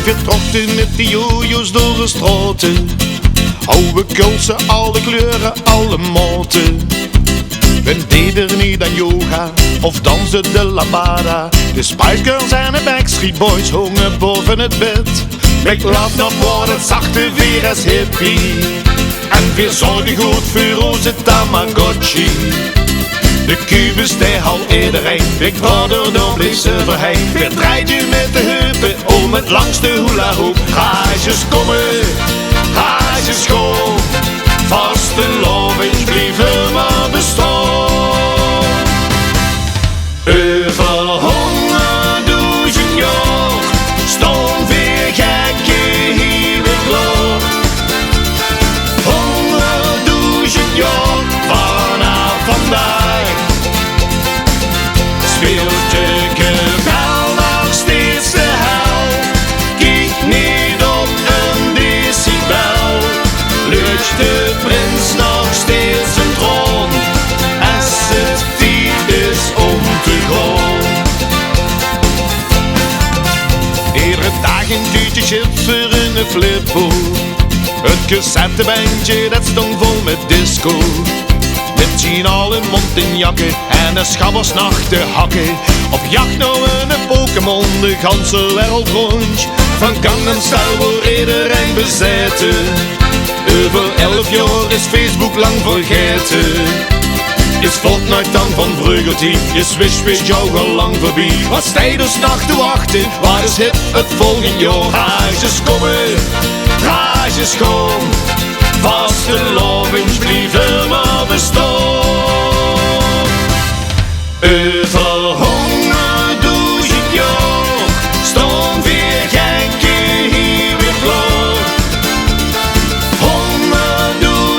Getrokken met die jojo's door de straten. Oude kulsen, alle kleuren, alle maten. We deden niet aan yoga of dansen de lambada. De Spice Girls en de Backstreet Boys hongen boven het bed. Ik laat nog voor het zachte weer als hippie. En weer zorgen goed voor onze Tamagotchi. De kubus die hal iedereen, ik word er door blissen voorheen. Weer draait u met de heupen om het langste hula hoop. Gaasjes komen, gaasjes schoon, vaste lovings blijven maar bestaan. Over 100.000 jaar staan weer gekke hier weer klaar. 100.000 jaar vanaf vandaag speelt je kabel nog steeds de hel. Kijk niet op een decibel, lucht de prins nog steeds een troon. Als het tijd is om te gaan. Iedere dag een tuutje chips voor in een flippo. Het cassettebandje dat stond vol met disco. Met Gina in mond in jakken en een schabbersnacht te hakken. Op jacht naar een Pokémon, de ganse wereld rond. Van Gangnam Style wordt iedereen bezeten. Over 11 jaar is Facebook lang vergeten. Is Fortnite dan van Bruggertie, is Wish jou al lang voorbij. Wat sta je dus nacht te wachten, waar is hip het volgend jaar? Haasjes komen, haasjes gaan, vaste lovings blijven maar bestaan. Over 100.000 jaar staan weer gekken hier weer klaar.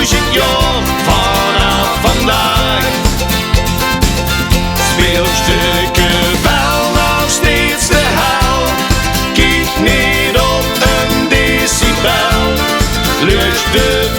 100.000 jaar vanaf vandaag speelt stukken wel nog steeds de hel. Kijk niet op een decibel, lucht de